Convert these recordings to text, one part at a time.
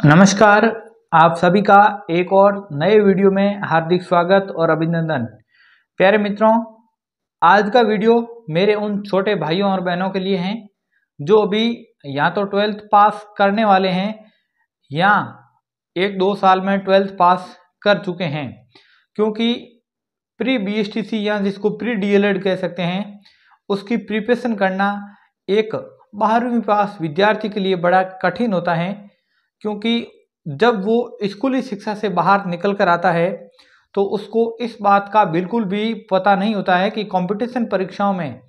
नमस्कार। आप सभी का एक और नए वीडियो में हार्दिक स्वागत और अभिनंदन। प्यारे मित्रों, आज का वीडियो मेरे उन छोटे भाइयों और बहनों के लिए हैं जो अभी या तो 12th पास करने वाले हैं या 1-2 साल में 12th पास कर चुके हैं, क्योंकि प्री BSTC या जिसको प्री DLED कह सकते हैं उसकी प्रिपरेशन करना एक 12वीं पास विद्यार्थी के लिए बड़ा कठिन होता है। क्योंकि जब वो स्कूली शिक्षा से बाहर निकल कर आता है तो उसको इस बात का बिल्कुल भी पता नहीं होता है कि कंपटीशन परीक्षाओं में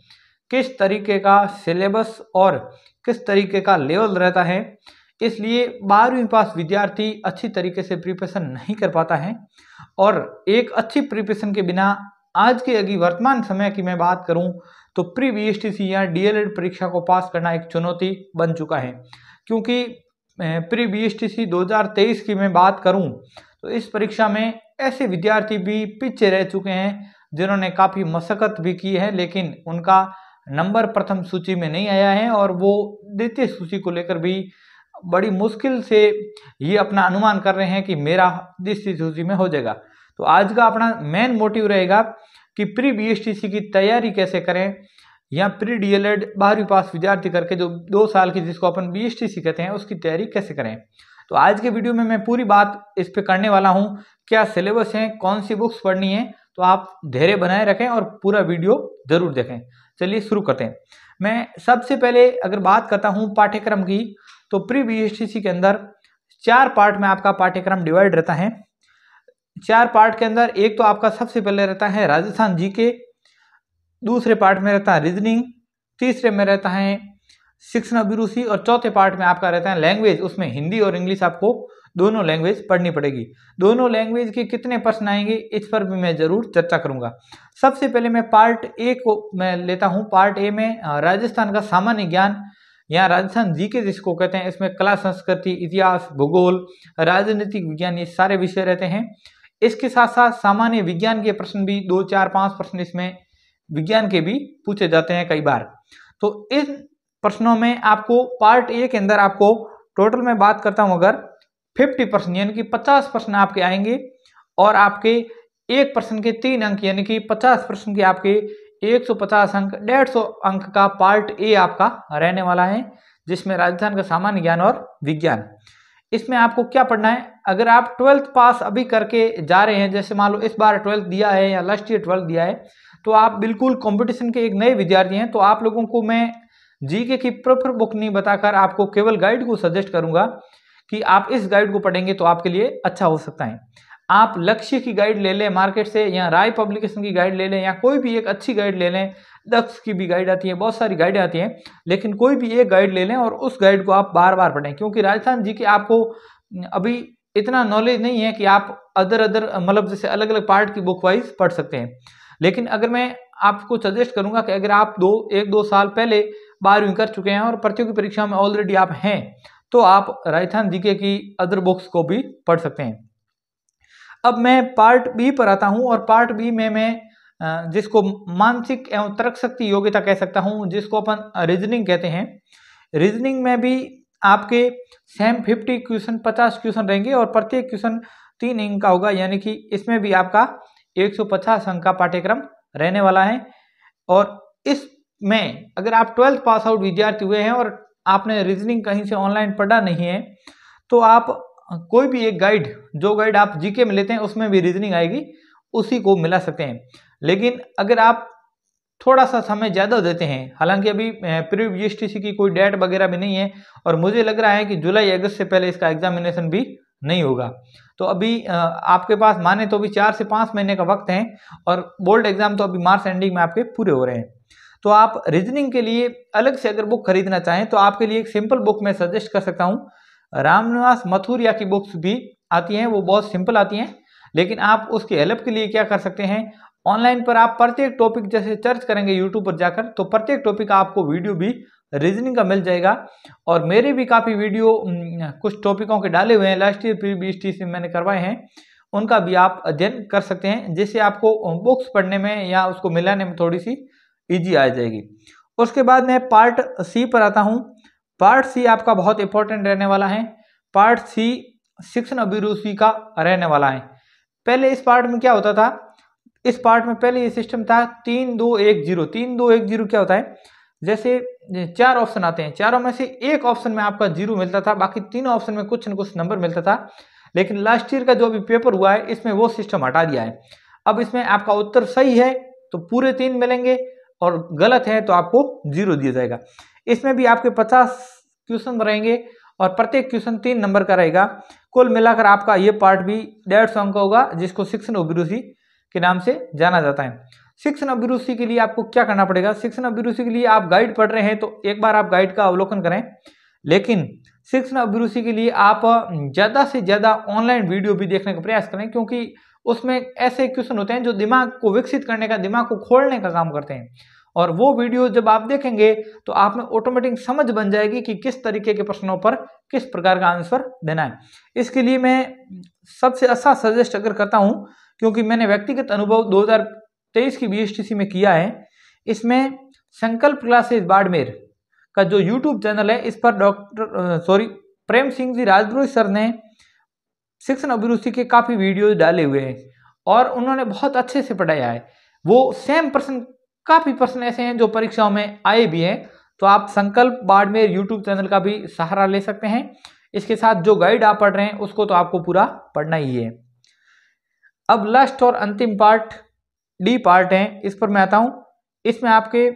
किस तरीके का सिलेबस और किस तरीके का लेवल रहता है। इसलिए 12वीं पास विद्यार्थी अच्छी तरीके से प्रिपरेशन नहीं कर पाता है और एक अच्छी प्रिपरेशन के बिना आज के अभी वर्तमान समय की मैं बात करूं तो प्री BSTC या DLED परीक्षा को पास करना एक चुनौती बन चुका है। क्योंकि प्री BSTC 2023 की मैं बात करूं तो इस परीक्षा में ऐसे विद्यार्थी भी पीछे रह चुके हैं जिन्होंने काफ़ी मशक्कत भी की है, लेकिन उनका नंबर प्रथम सूची में नहीं आया है और वो द्वितीय सूची को लेकर भी बड़ी मुश्किल से ये अपना अनुमान कर रहे हैं कि मेरा द्वितीय सूची में हो जाएगा। तो आज का अपना मेन मोटिव रहेगा कि प्री BSTC की तैयारी कैसे करें या प्री DLED 12वीं पास विद्यार्थी करके जो 2 साल की जिसको अपन BSTC कहते हैं उसकी तैयारी कैसे करें। तो आज के वीडियो में मैं पूरी बात इस पे करने वाला हूँ। क्या सिलेबस है, कौन सी बुक्स पढ़नी है, तो आप धैर्य बनाए रखें और पूरा वीडियो जरूर देखें। चलिए शुरू करते हैं। मैं सबसे पहले अगर बात करता हूँ पाठ्यक्रम की, तो प्री BSTC के अंदर 4 पार्ट में आपका पाठ्यक्रम डिवाइड रहता है। 4 पार्ट के अंदर एक तो आपका सबसे पहले रहता है राजस्थान GK, दूसरे पार्ट में रहता है रीजनिंग, तीसरे में रहता है शिक्षण अभिरुचि और चौथे पार्ट में आपका रहता है लैंग्वेज। उसमें हिंदी और इंग्लिश आपको दोनों लैंग्वेज पढ़नी पड़ेगी। दोनों लैंग्वेज के कितने प्रश्न आएंगे इस पर भी मैं जरूर चर्चा करूंगा। सबसे पहले मैं पार्ट ए को मैं लेता हूं। पार्ट ए में राजस्थान का सामान्य ज्ञान या राजस्थान GK जिसको कहते हैं, इसमें कला, संस्कृति, इतिहास, भूगोल, राजनीतिक विज्ञान ये सारे विषय रहते हैं। इसके साथ साथ सामान्य विज्ञान के प्रश्न भी 2, 4, 5 प्रश्न इसमें विज्ञान के भी पूछे जाते हैं कई बार। तो इन प्रश्नों में आपको पार्ट ए के अंदर आपको टोटल में बात करता हूं अगर 50 प्रश्न यानी कि 50 प्रश्न आपके आएंगे और आपके एक प्रश्न के 3 अंक यानी कि 50 प्रश्न के आपके 150 अंक, 150 अंक का पार्ट ए आपका रहने वाला है, जिसमें राजस्थान का सामान्य ज्ञान और विज्ञान। इसमें आपको क्या पढ़ना है, अगर आप 12th पास अभी करके जा रहे हैं, जैसे मान लो इस बार 12th दिया है या लास्ट ईयर 12th दिया है, तो आप बिल्कुल कंपटीशन के एक नए विद्यार्थी हैं, तो आप लोगों को मैं GK की प्रॉपर बुक नहीं बताकर आपको केवल गाइड को सजेस्ट करूंगा कि आप इस गाइड को पढ़ेंगे तो आपके लिए अच्छा हो सकता है। आप लक्ष्य की गाइड ले लें मार्केट से, या राय पब्लिकेशन की गाइड ले लें, या कोई भी एक अच्छी गाइड ले लें। दक्ष की भी गाइड आती है, बहुत सारी गाइडें आती हैं, लेकिन कोई भी एक गाइड ले लें और उस गाइड को आप बार बार पढ़ें। क्योंकि राजस्थान GK आपको अभी इतना नॉलेज नहीं है कि आप अदर मतलब जैसे अलग अलग पार्ट की बुक वाइज पढ़ सकते हैं। लेकिन अगर मैं आपको सजेस्ट करूंगा कि अगर आप 1-2 साल पहले 12वीं कर चुके हैं और प्रतियोगी परीक्षा में ऑलरेडी आप हैं, तो आप राजस्थान GK की अदर बुक्स को भी पढ़ सकते हैं। अब मैं पार्ट बी पर आता हूं और पार्ट बी में मैं जिसको मानसिक एवं तर्क शक्ति योग्यता कह सकता हूं, जिसको अपन रीजनिंग कहते हैं। रीजनिंग में भी आपके सेम 50 क्वेश्चन 50 क्वेश्चन रहेंगे और प्रत्येक क्वेश्चन 3 अंक का होगा, यानी कि इसमें भी आपका 150 अंक का पाठ्यक्रम रहने वाला है। और इसमें अगर आप 12th पास आउट विद्यार्थी हुए हैं और आपने रीजनिंग कहीं से ऑनलाइन पढ़ा नहीं है, तो आप कोई भी एक गाइड, जो गाइड आप GK में लेते हैं उसमें भी रीजनिंग आएगी, उसी को मिला सकते हैं। लेकिन अगर आप थोड़ा सा समय ज़्यादा देते हैं, हालांकि अभी प्री BSTC की कोई डेट वगैरह भी नहीं है और मुझे लग रहा है कि जुलाई अगस्त से पहले इसका एग्जामिनेशन भी नहीं होगा, तो अभी आपके पास माने तो अभी 4 से 5 महीने का वक्त है और बोर्ड एग्जाम तो अभी मार्च एंडिंग में आपके पूरे हो रहे हैं। तो आप रीजनिंग के लिए अलग से अगर बुक खरीदना चाहें तो आपके लिए एक सिंपल बुक मैं सजेस्ट कर सकता हूँ। रामनिवास मथुरिया की बुक्स भी आती हैं, वो बहुत सिंपल आती हैं, लेकिन आप उसकी हेल्प के लिए क्या कर सकते हैं, ऑनलाइन पर आप प्रत्येक टॉपिक जैसे सर्च करेंगे यूट्यूब पर जाकर, तो प्रत्येक टॉपिक का आपको वीडियो भी रीजनिंग का मिल जाएगा। और मेरे भी काफ़ी वीडियो कुछ टॉपिकों के डाले हुए हैं, लास्ट ईयर प्री BSTC मैंने करवाए हैं, उनका भी आप अध्ययन कर सकते हैं, जिससे आपको बुक्स पढ़ने में या उसको मिलाने में थोड़ी सी ईजी आ जाएगी। उसके बाद मैं पार्ट C पर आता हूँ। पार्ट C आपका बहुत इंपॉर्टेंट रहने वाला है। पार्ट सी शिक्षण अभिरुचि का रहने वाला है। पहले इस पार्ट में क्या होता था, इस पार्ट में पहले ये सिस्टम था 3-2-1-0। 3-2-1-0 क्या होता है, जैसे 4 ऑप्शन आते हैं, चारों में से एक ऑप्शन में आपका 0 मिलता था, बाकी तीनों ऑप्शन में कुछ न कुछ नंबर मिलता था। लेकिन लास्ट ईयर का जो अभी पेपर हुआ है इसमें वो सिस्टम हटा दिया है। अब इसमें आपका उत्तर सही है तो पूरे 3 मिलेंगे और गलत है तो आपको 0 दिया जाएगा। इसमें भी आपके 50 क्वेश्चन रहेंगे और प्रत्येक क्वेश्चन 3 नंबर का रहेगा। कुल मिलाकर आपका ये पार्ट भी 150 अंक का होगा, जिसको शिक्षण अभिरुचि के नाम से जाना जाता है। शिक्षण अभिरुचि के लिए आपको क्या करना पड़ेगा, शिक्षण अभिरुचि के लिए आप गाइड पढ़ रहे हैं तो एक बार आप गाइड का अवलोकन करें, लेकिन शिक्षण अभिरुचि के लिए आप ज़्यादा से ज़्यादा ऑनलाइन वीडियो भी देखने का प्रयास करें, क्योंकि उसमें ऐसे क्वेश्चन होते हैं जो दिमाग को विकसित करने का, दिमाग को खोलने का काम करते हैं। और वो वीडियो जब आप देखेंगे तो आप में ऑटोमेटिक समझ बन जाएगी कि किस तरीके के प्रश्नों पर किस प्रकार का आंसर देना है। इसके लिए मैं सबसे अच्छा सजेस्ट अगर करता हूं, क्योंकि मैंने व्यक्तिगत अनुभव 2023 की BSTC में किया है, इसमें संकल्प क्लासेस बाड़मेर का जो यूट्यूब चैनल है, इस पर प्रेम सिंह जी राजद्रोही सर ने शिक्षण अभिरुचि के काफ़ी वीडियो डाले हुए हैं और उन्होंने बहुत अच्छे से पढ़ाया है। वो सेम प्रश्न, काफ़ी प्रश्न ऐसे हैं जो परीक्षाओं में आए भी हैं, तो आप संकल्प बाड़मेर यूट्यूब चैनल का भी सहारा ले सकते हैं। इसके साथ जो गाइड आप पढ़ रहे हैं उसको तो आपको पूरा पढ़ना ही है। अब लास्ट और अंतिम पार्ट डी पार्ट है, इस पर मैं आता हूँ। इसमें आपके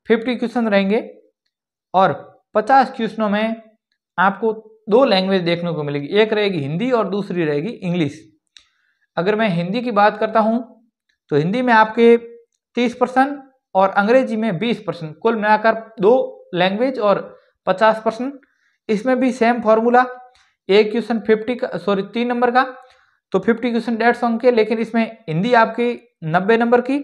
50 क्वेश्चन रहेंगे और 50 क्वेश्चनों में आपको 2 लैंग्वेज देखने को मिलेगी, एक रहेगी हिंदी और दूसरी रहेगी इंग्लिश। अगर मैं हिंदी की बात करता हूँ तो हिंदी में आपके 30% और अंग्रेजी में 20%, कुल मिलाकर 2 लैंग्वेज और 50%। इसमें भी सेम फॉर्मूला, एक क्वेश्चन 3 नंबर का, तो 50 क्वेश्चन 150 अंक के, लेकिन इसमें हिंदी आपकी 90 नंबर की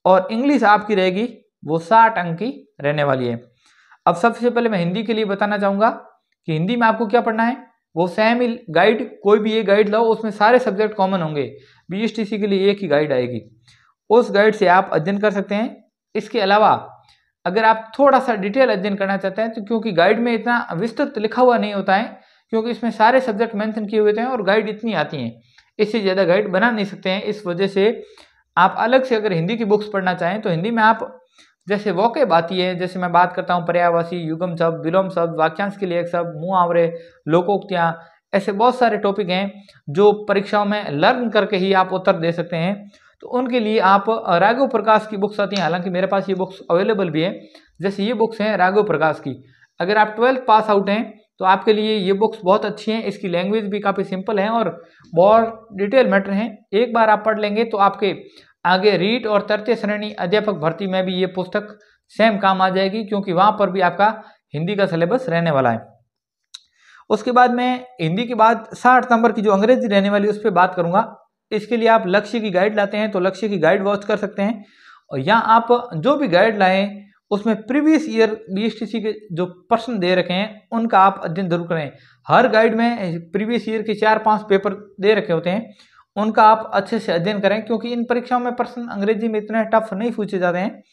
और इंग्लिश आपकी रहेगी वो 60 अंक की रहने वाली है। अब सबसे पहले मैं हिंदी के लिए बताना चाहूँगा कि हिंदी में आपको क्या पढ़ना है, वो सेम ही गाइड, कोई भी ये गाइड लाओ, उसमें सारे सब्जेक्ट कॉमन होंगे। BSTC के लिए एक ही गाइड आएगी, उस गाइड से आप अध्ययन कर सकते हैं। इसके अलावा अगर आप थोड़ा सा डिटेल अध्ययन करना चाहते हैं तो, क्योंकि गाइड में इतना विस्तृत लिखा हुआ नहीं होता है, क्योंकि इसमें सारे सब्जेक्ट मेंशन किए हुए हैं और गाइड इतनी आती हैं, इससे ज़्यादा गाइड बना नहीं सकते हैं। इस वजह से आप अलग से अगर हिंदी की बुक्स पढ़ना चाहें तो हिंदी में आप जैसे वोकेब आती है, जैसे मैं बात करता हूँ पर्यायवाची, युग्म शब्द, विलोम शब्द, वाक्यांश के लिए एक शब्द, मुहावरे, लोकोक्तियाँ, ऐसे बहुत सारे टॉपिक हैं जो परीक्षाओं में लर्न करके ही आप उत्तर दे सकते हैं। तो उनके लिए आप राघव प्रकाश की बुक्स आती हैं, हालांकि मेरे पास ये बुक्स अवेलेबल भी है। जैसे ये बुक्स हैं राघव प्रकाश की, अगर आप 12th पास आउट हैं तो आपके लिए ये बुक्स बहुत अच्छी हैं। इसकी लैंग्वेज भी काफ़ी सिंपल है और बहुत डिटेल मैटर हैं। एक बार आप पढ़ लेंगे तो आपके आगे रीट और तृतीय श्रेणी अध्यापक भर्ती में भी ये पुस्तक सेम काम आ जाएगी, क्योंकि वहाँ पर भी आपका हिंदी का सिलेबस रहने वाला है। उसके बाद मैं हिंदी के बाद 60 नंबर की जो अंग्रेजी रहने वाली है उस पर बात करूँगा। इसके लिए आप लक्ष्य की गाइड लाते हैं तो लक्ष्य की गाइड वॉच कर सकते हैं, और यहाँ आप जो भी गाइड लाएं उसमें प्रीवियस ईयर BSTC के जो प्रश्न दे रखे हैं उनका आप अध्ययन जरूर करें। हर गाइड में प्रीवियस ईयर के 4-5 पेपर दे रखे होते हैं, उनका आप अच्छे से अध्ययन करें, क्योंकि इन परीक्षाओं में प्रश्न अंग्रेजी में इतने टफ नहीं पूछे जाते हैं,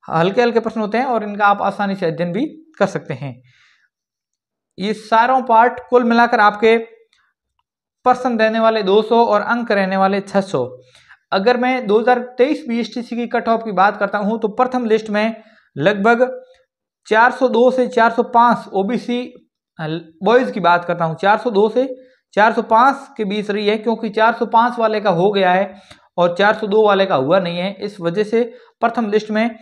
हल्के हल्के प्रश्न होते हैं और इनका आप आसानी से अध्ययन भी कर सकते हैं। ये सारों पार्ट कुल मिलाकर आपके प्रश्न रहने वाले 200 और अंक रहने वाले 600। अगर मैं 2023 BSTC की कट ऑफ की बात करता हूं तो प्रथम लिस्ट में लगभग 402 से 405 OBC बॉयज़ की बात करता हूं, 402 से 405 के बीच रही है, क्योंकि 405 वाले का हो गया है और 402 वाले का हुआ नहीं है। इस वजह से प्रथम लिस्ट में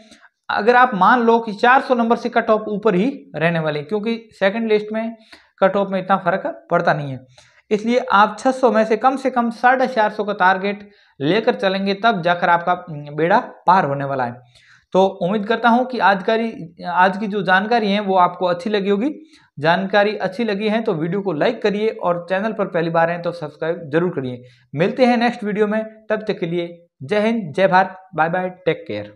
अगर आप मान लो कि 400 नंबर से कट ऑफ ऊपर ही रहने वाले, क्योंकि सेकंड लिस्ट में कट ऑफ में इतना फर्क पड़ता नहीं है, इसलिए आप 600 में से कम 450 का टारगेट लेकर चलेंगे, तब जाकर आपका बेड़ा पार होने वाला है। तो उम्मीद करता हूं कि आज की जो जानकारी है वो आपको अच्छी लगी होगी। जानकारी अच्छी लगी है तो वीडियो को लाइक करिए और चैनल पर पहली बार हैं तो सब्सक्राइब जरूर करिए। मिलते हैं नेक्स्ट वीडियो में, तब तक के लिए जय हिंद, जय Bharat, bye bye, take care.